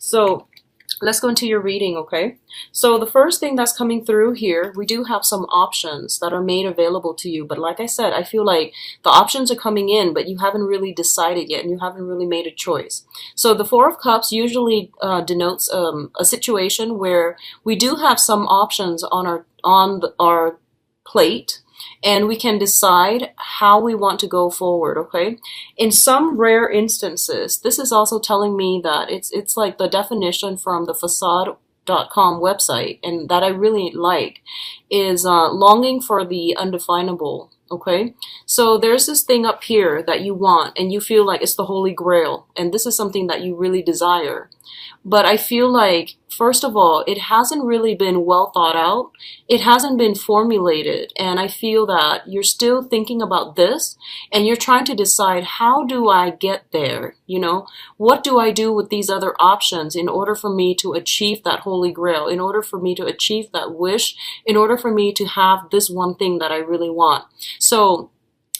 So let's go into your reading, okay? So the first thing that's coming through here, we do have some options that are made available to you. But like I said, I feel like the options are coming in, but you haven't really decided yet and you haven't really made a choice. So the Four of Cups usually denotes a situation where we do have some options on our plate, and we can decide how we want to go forward, okay? In some rare instances, this is also telling me that it's like the definition from the facade.com website, and that I really like, is longing for the undefinable, okay? So there's this thing up here that you want, and you feel like it's the Holy Grail, and this is something that you really desire. But I feel like, first of all, it hasn't really been well thought out. It hasn't been formulated. And I feel that you're still thinking about this and you're trying to decide, how do I get there? You know, what do I do with these other options in order for me to achieve that Holy Grail, in order for me to achieve that wish, in order for me to have this one thing that I really want? So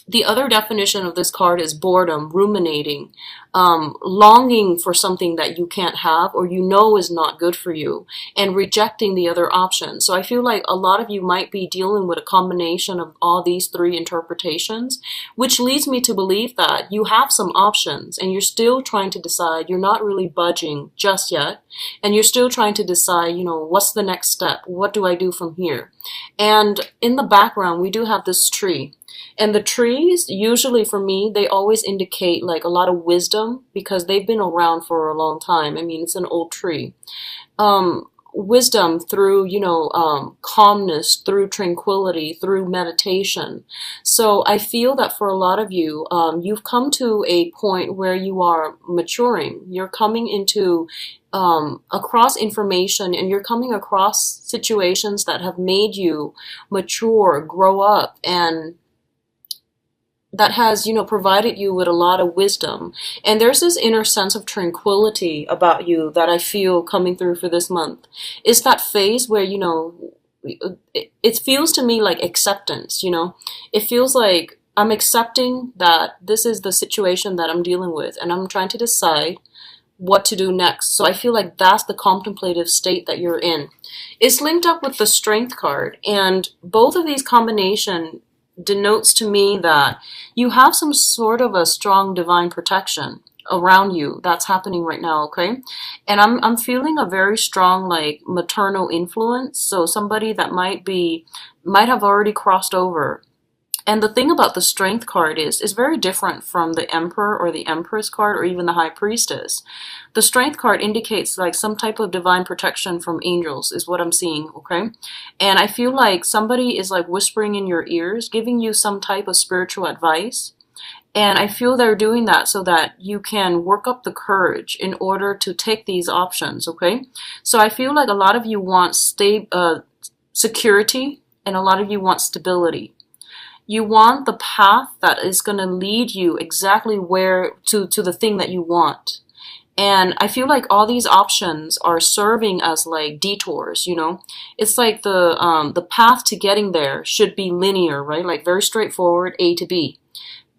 the other definition of this card is boredom, ruminating, longing for something that you can't have or you know is not good for you, and rejecting the other options. So I feel like a lot of you might be dealing with a combination of all these three interpretations, which leads me to believe that you have some options and you're still trying to decide. You're not really budging just yet, and you're still trying to decide, you know, what's the next step? What do I do from here? And in the background, we do have this tree. And the trees, usually for me, they always indicate like a lot of wisdom because they've been around for a long time. I mean, it's an old tree. Wisdom through, calmness, through tranquility, through meditation. So I feel that for a lot of you, you've come to a point where you are maturing. You're coming into across information, and you're coming across situations that have made you mature, grow up, and that has, provided you with a lot of wisdom. And there's this inner sense of tranquility about you that I feel coming through for this month. It's that phase where, it feels to me like acceptance, It feels like I'm accepting that this is the situation that I'm dealing with, and I'm trying to decide what to do next. So I feel like that's the contemplative state that you're in. It's linked up with the Strength card, and both of these combination denotes to me that you have some sort of a strong divine protection around you that's happening right now, okay? And I'm feeling a very strong like maternal influence, so somebody that might have already crossed over. And the thing about the Strength card is very different from the Emperor or the Empress card or even the High Priestess. The Strength card indicates like some type of divine protection from angels is what I'm seeing, okay? And I feel like somebody is like whispering in your ears, giving you some type of spiritual advice. And I feel they're doing that so that you can work up the courage in order to take these options, okay? So I feel like a lot of you want security, and a lot of you want stability. You want the path that is going to lead you exactly where to the thing that you want. And I feel like all these options are serving as like detours, It's like the path to getting there should be linear, right? Like very straightforward, A to B.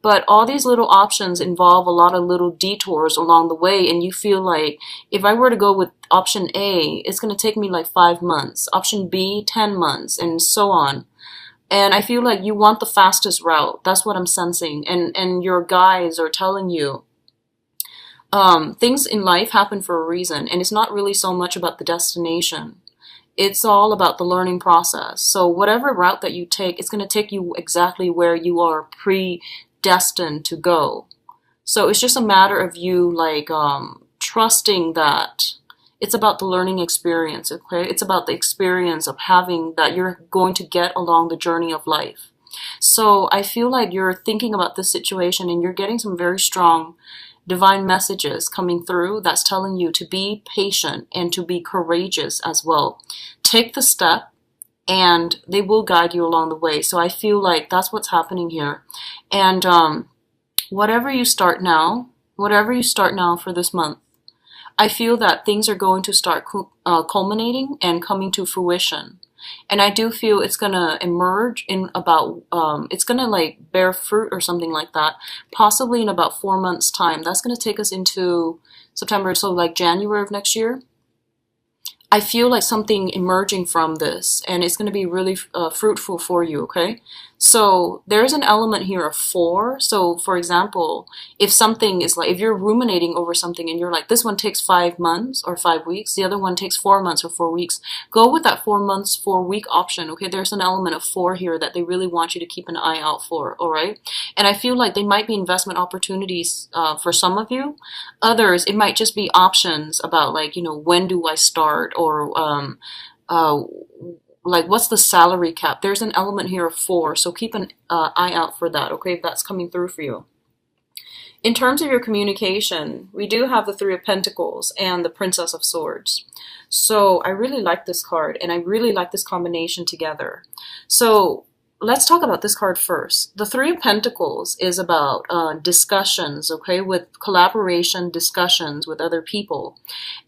But all these little options involve a lot of little detours along the way, and you feel like if I were to go with option A, it's going to take me like 5 months, option B, 10 months, and so on. And I feel like you want the fastest route. That's what I'm sensing. And your guides are telling you things in life happen for a reason. And it's not really so much about the destination. It's all about the learning process. So whatever route that you take, it's going to take you exactly where you are predestined to go. So it's just a matter of you like trusting that it's about the learning experience, okay? It's about the experience of having that you're going to get along the journey of life. So I feel like you're thinking about this situation and you're getting some very strong divine messages coming through that's telling you to be patient and to be courageous as well. Take the step and they will guide you along the way. So I feel like that's what's happening here. And whatever you start now for this month, I feel that things are going to start culminating and coming to fruition. And I do feel it's going to emerge in about, it's going to like bear fruit or something like that, possibly in about 4 months' time. That's going to take us into September, so like January of next year. I feel like something emerging from this, and it's going to be really fruitful for you, okay? So there's an element here of four. So for example, if something is like, if you're ruminating over something and you're like, this one takes 5 months or 5 weeks, the other one takes 4 months or 4 weeks, go with that 4 months, 4 week option, okay? There's an element of four here that they really want you to keep an eye out for, all right? And I feel like they might be investment opportunities for some of you. Others, it might just be options about like, you know, when do I start, or uh, like what's the salary cap. There's an element here of four, so keep an eye out for that, okay, if that's coming through for you. In terms of your communication, we do have the Three of Pentacles and the Princess of Swords. So I really like this card, and I really like this combination together. So let's talk about this card first. The Three of Pentacles is about discussions, okay, with collaboration, discussions with other people.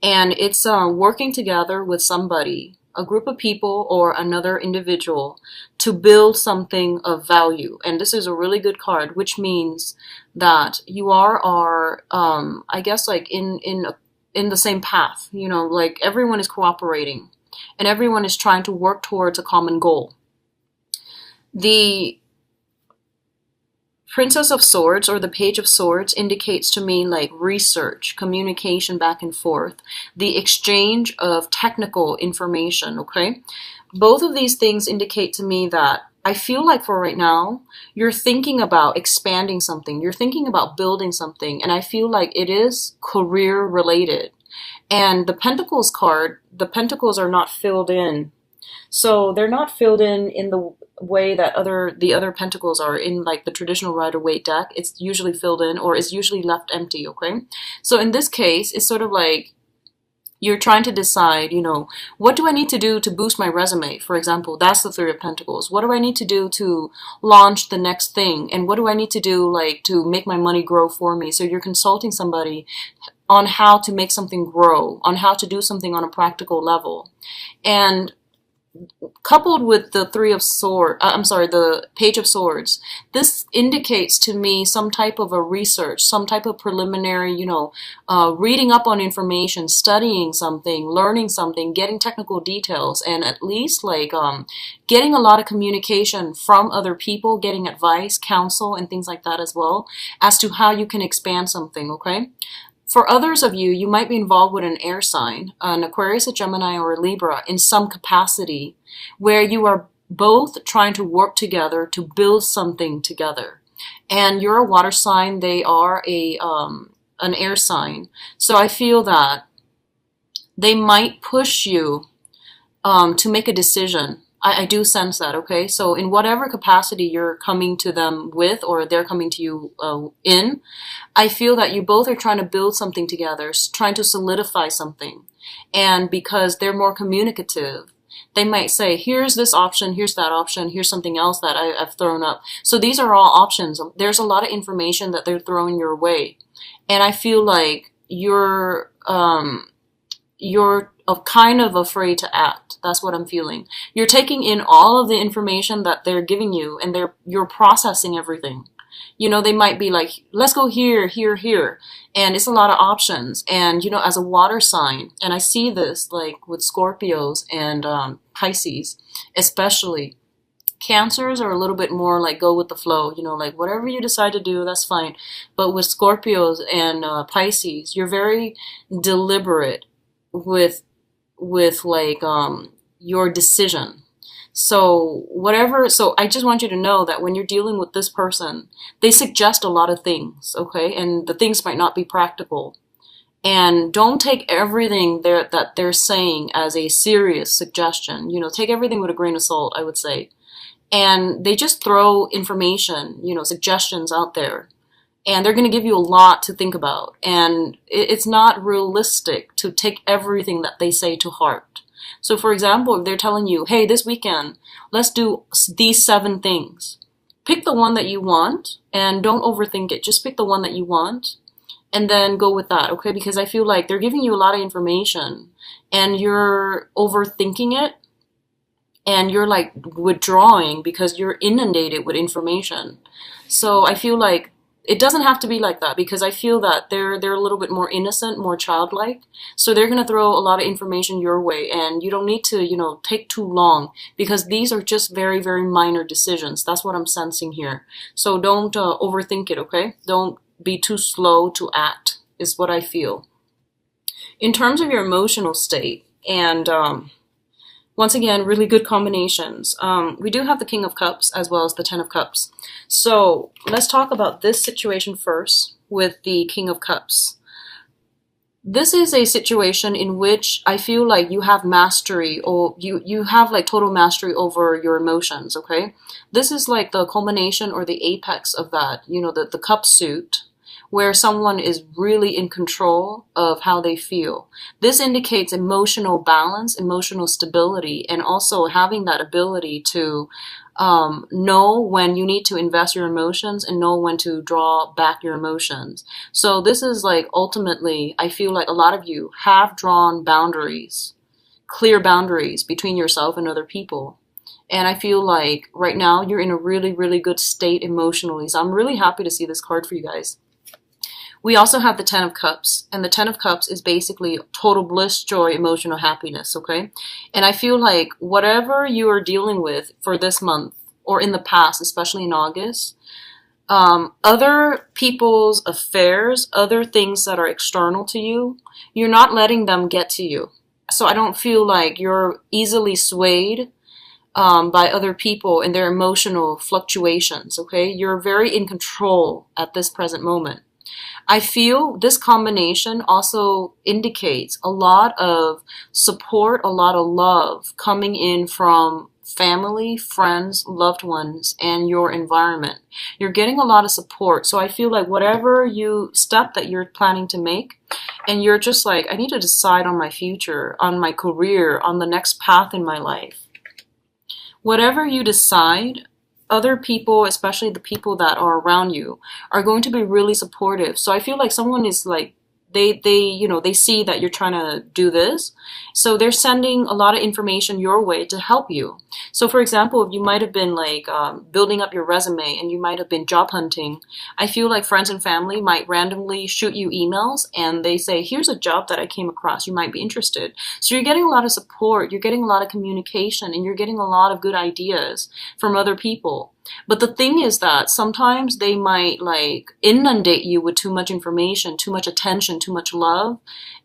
And it's working together with somebody, a group of people or another individual, to build something of value. And this is a really good card, which means that you are I guess like in the same path, you know, like everyone is cooperating and everyone is trying to work towards a common goal. The Princess of Swords or the Page of Swords indicates to me like research, communication back and forth, the exchange of technical information, okay? Both of these things indicate to me that I feel like for right now, you're thinking about expanding something, you're thinking about building something, and I feel like it is career related. And the Pentacles card, the Pentacles are not filled in. So they're not filled in the way that the other pentacles are in like the traditional Rider-Waite deck. It's usually filled in, or it's usually left empty, okay? So in this case, it's sort of like you're trying to decide, you know, what do I need to do to boost my resume? For example, that's the Three of Pentacles. What do I need to do to launch the next thing? And what do I need to do like to make my money grow for me? So you're consulting somebody on how to make something grow, on how to do something on a practical level. And coupled with the the Page of Swords, this indicates to me some type of a research, some type of preliminary, you know, reading up on information, studying something, learning something, getting technical details, and at least like getting a lot of communication from other people, getting advice, counsel, and things like that as well, as to how you can expand something, okay? For others of you, you might be involved with an air sign, an Aquarius, a Gemini, or a Libra in some capacity, where you are both trying to work together to build something together. And you're a water sign, they are an air sign. So I feel that they might push you to make a decision. I do sense that, okay? So in whatever capacity you're coming to them with, or they're coming to you in, I feel that you both are trying to build something together, trying to solidify something. And because they're more communicative, they might say, here's this option, here's that option, here's something else that I've thrown up. So these are all options. There's a lot of information that they're throwing your way. And I feel like you're kind of afraid to act. That's what I'm feeling. You're taking in all of the information that they're giving you, and you're processing everything. You know, they might be like, let's go here, here, here. And it's a lot of options. And, you know, as a water sign, and I see this like with Scorpios and Pisces, especially. Cancers are a little bit more like go with the flow, you know, like whatever you decide to do, that's fine. But with Scorpios and Pisces, you're very deliberate with like your decision. So I just want you to know that when you're dealing with this person, they suggest a lot of things, okay? And the things might not be practical. And don't take everything that they're saying as a serious suggestion. You know, take everything with a grain of salt, I would say. And they just throw information, you know, suggestions out there. And they're going to give you a lot to think about. And it's not realistic to take everything that they say to heart. So for example, if they're telling you, hey, this weekend, let's do these 7 things. Pick the one that you want and don't overthink it. Just pick the one that you want and then go with that, okay? Because I feel like they're giving you a lot of information and you're overthinking it and you're like withdrawing because you're inundated with information. So I feel like it doesn't have to be like that, because I feel that they're a little bit more innocent, more childlike. So they're going to throw a lot of information your way, and you don't need to, take too long, because these are just very, very minor decisions. That's what I'm sensing here. So don't overthink it, okay? Don't be too slow to act, is what I feel. In terms of your emotional state, and once again, really good combinations. We do have the King of Cups as well as the Ten of Cups. So let's talk about this situation first with the King of Cups. This is a situation in which I feel like you have mastery, or you have like total mastery over your emotions, okay? This is like the culmination or the apex of that, the cup suit, where someone is really in control of how they feel. This indicates emotional balance, emotional stability, and also having that ability to know when you need to invest your emotions and know when to draw back your emotions. So this is like, ultimately, I feel like a lot of you have drawn boundaries, clear boundaries between yourself and other people. And I feel like right now you're in a really, really good state emotionally. So I'm really happy to see this card for you guys. We also have the Ten of Cups, and the Ten of Cups is basically total bliss, joy, emotional happiness, okay? And I feel like whatever you are dealing with for this month, or in the past, especially in August, other people's affairs, other things that are external to you, you're not letting them get to you. So I don't feel like you're easily swayed by other people and their emotional fluctuations, okay? You're very in control at this present moment. I feel this combination also indicates a lot of support, a lot of love coming in from family, friends, loved ones, and your environment. You're getting a lot of support. So I feel like whatever step that you're planning to make, and you're just like, I need to decide on my future, on my career, on the next path in my life. Whatever you decide, other people, especially the people that are around you, are going to be really supportive. So I feel like someone is like, they see that you're trying to do this. So they're sending a lot of information your way to help you. So for example, if you might have been like building up your resume and you might have been job hunting, I feel like friends and family might randomly shoot you emails and they say, here's a job that I came across, you might be interested. So you're getting a lot of support, you're getting a lot of communication, and you're getting a lot of good ideas from other people. But the thing is that sometimes they might like inundate you with too much information, too much attention, too much love.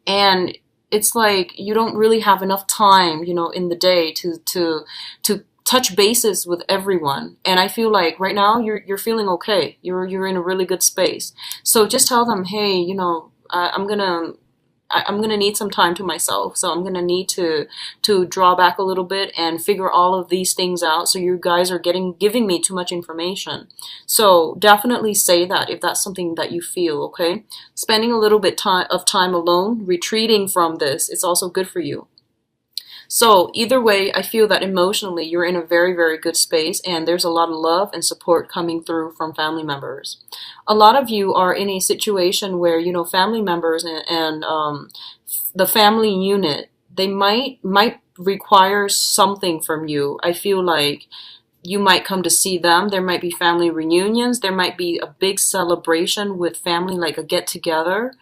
And it's like you don't really have enough time, in the day to touch bases with everyone. And I feel like right now you're feeling okay. You're in a really good space. So just tell them, hey, I'm gonna need some time to myself, so I'm gonna need to draw back a little bit and figure all of these things out. So you guys are giving me too much information. So definitely say that if that's something that you feel, okay? Spending a little bit of time alone, retreating from this, it's also good for you. So either way, I feel that emotionally you're in a very, very good space, and there's a lot of love and support coming through from family members. A lot of you are in a situation where, family members and the family unit, they might require something from you. I feel like you might come to see them. There might be family reunions. There might be a big celebration with family, like a get together.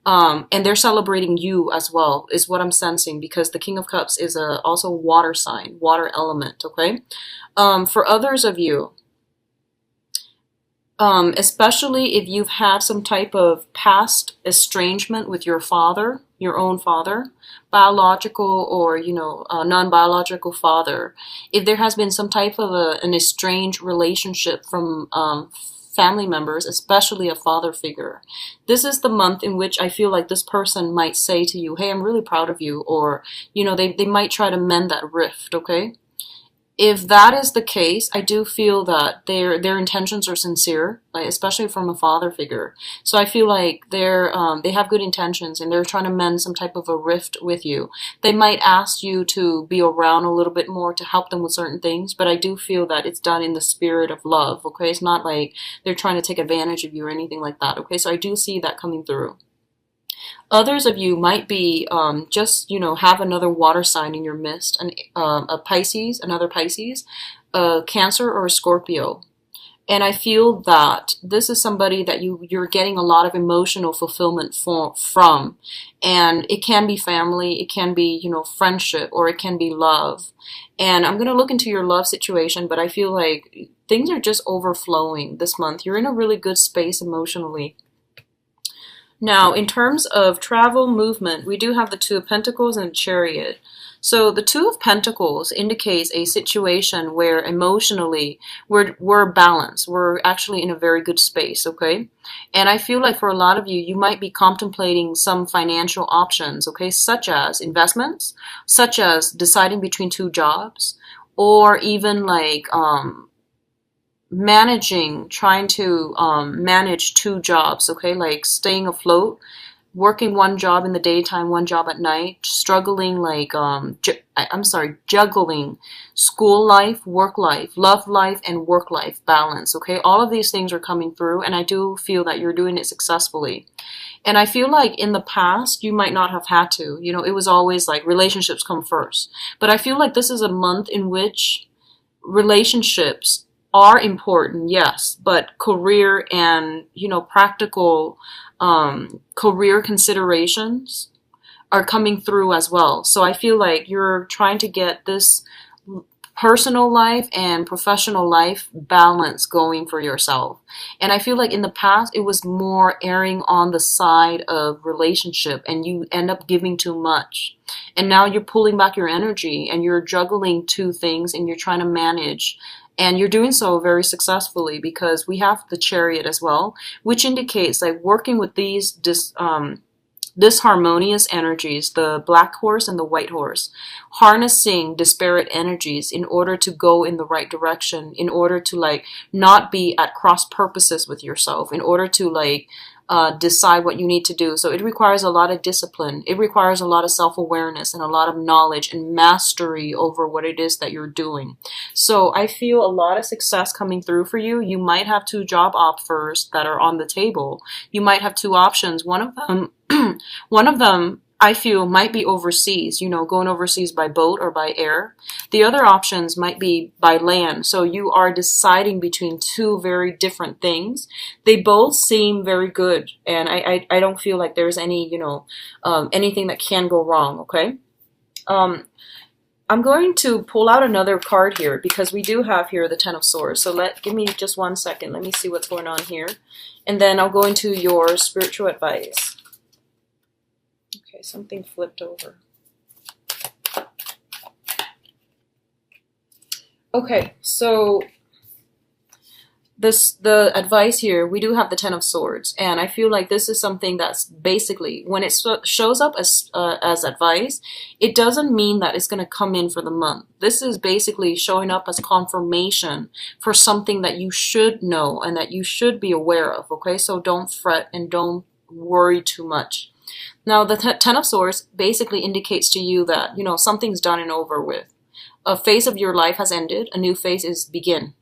And they're celebrating you as well, is what I'm sensing, because the King of Cups is also water sign, water element, okay? For others of you, especially if you've had some type of past estrangement with your father, your own father, biological or, non-biological father, if there has been some type of an estranged relationship from family members, especially a father figure, this is the month in which I feel like this person might say to you, hey, I'm really proud of you, or, they might try to mend that rift, okay? If that is the case, I do feel that their intentions are sincere, like especially from a father figure. So I feel like they have good intentions and they're trying to mend some type of a rift with you. They might ask you to be around a little bit more to help them with certain things, but I do feel that it's done in the spirit of love, okay? It's not like they're trying to take advantage of you or anything like that, okay? So I do see that coming through. Others of you might be just, have another water sign in your midst, a Pisces, another Pisces, a Cancer, or a Scorpio. And I feel that this is somebody that you're getting a lot of emotional fulfillment from. And it can be family, it can be, friendship, or it can be love. And I'm going to look into your love situation, but I feel like things are just overflowing this month. You're in a really good space emotionally. Now, in terms of travel movement, we do have the Two of Pentacles and Chariot. So the Two of Pentacles indicates a situation where emotionally we're balanced. We're actually in a very good space, okay? And I feel like for a lot of you, you might be contemplating some financial options, okay, such as investments, such as deciding between two jobs, or even like trying to manage two jobs, okay, like staying afloat, working one job in the daytime, one job at night, struggling like, juggling school life, work life, love life, and work life balance, okay? All of these things are coming through, and I do feel that you're doing it successfully. And I feel like in the past, you might not have had to. It was always like relationships come first. But I feel like this is a month in which relationships are important, yes, but career and, practical career considerations are coming through as well. So I feel like you're trying to get this personal life and professional life balance going for yourself. And I feel like in the past, it was more erring on the side of relationship, and you end up giving too much. And now you're pulling back your energy and you're juggling two things and you're trying to manage. And you're doing so very successfully because we have the Chariot as well, which indicates like working with these disharmonious energies, the black horse and the white horse, harnessing disparate energies in order to go in the right direction, in order to like not be at cross purposes with yourself, in order to like decide what you need to do. So it requires a lot of discipline. It requires a lot of self-awareness and a lot of knowledge and mastery over what it is that you're doing. So I feel a lot of success coming through for you. You might have two job offers that are on the table. You might have two options. One of them I feel might be overseas, going overseas by boat or by air. The other options might be by land. So you are deciding between two very different things. They both seem very good. And I don't feel like there's any, anything that can go wrong. Okay. I'm going to pull out another card here because we do have here the Ten of Swords. So give me just 1 second. Let me see what's going on here. And then I'll go into your spiritual advice. Okay, something flipped over. Okay, so the advice here, we do have the Ten of Swords, and I feel like this is something that's basically, when it shows up as advice, it doesn't mean that it's going to come in for the month. This is basically showing up as confirmation for something that you should know and that you should be aware of, okay? So don't fret and don't worry too much. Now, the Ten of Swords basically indicates to you that, something's done and over with. A phase of your life has ended. A new phase is beginning.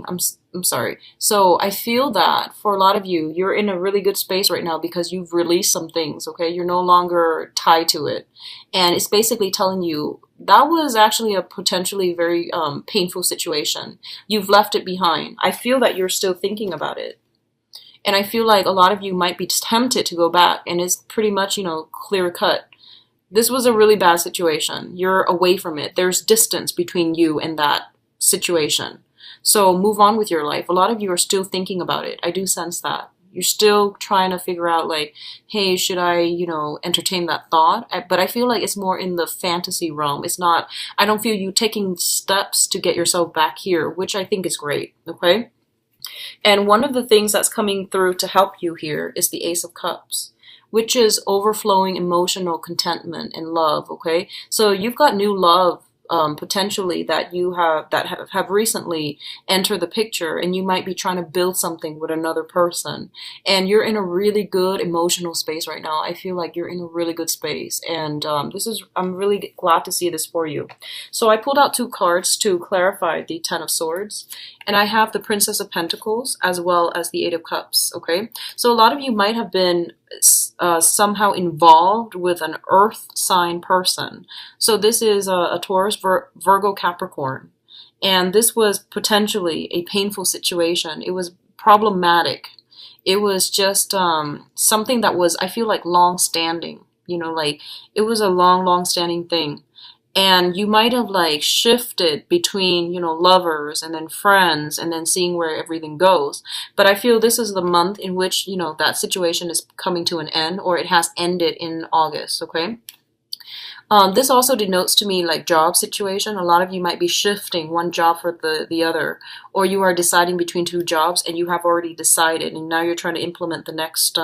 I'm sorry. So I feel that for a lot of you, you're in a really good space right now because you've released some things, okay? You're no longer tied to it. And it's basically telling you that was actually a potentially very painful situation. You've left it behind. I feel that you're still thinking about it. And I feel like a lot of you might be tempted to go back, and it's pretty much, clear cut. This was a really bad situation. You're away from it. There's distance between you and that situation. So move on with your life. A lot of you are still thinking about it. I do sense that. You're still trying to figure out like, hey, should I, entertain that thought? But I feel like it's more in the fantasy realm. It's not, I don't feel you taking steps to get yourself back here, which I think is great, okay? And one of the things that's coming through to help you here is the Ace of Cups, which is overflowing emotional contentment and love, okay? So you've got new love potentially that you have recently entered the picture, and you might be trying to build something with another person, and you're in a really good emotional space right now. I feel like you're in a really good space, and I'm really glad to see this for you. So I pulled out two cards to clarify the Ten of Swords, and I have the Princess of Pentacles as well as the Eight of Cups, okay? So a lot of you might have been somehow involved with an earth sign person. So this is a Taurus, Virgo, Capricorn. And this was potentially a painful situation. It was problematic. It was just something that was, I feel like, long standing. You know, like it was a long standing thing. And you might have like shifted between, you know, lovers and then friends and then seeing where everything goes. But I feel this is the month in which, you know, that situation is coming to an end, or it has ended in August, okay? This also denotes to me like job situation. A lot of you might be shifting one job for the other, or you are deciding between two jobs and you have already decided, and now you're trying to implement the next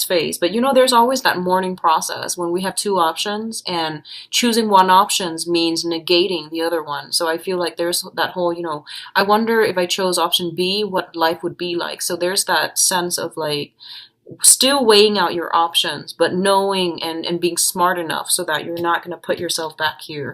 phase. But you know, there's always that mourning process when we have two options, and choosing one options means negating the other one. So I feel like there's that whole, you know, I wonder if I chose option B, what life would be like. So there's that sense of like still weighing out your options, but knowing and being smart enough so that you're not going to put yourself back here.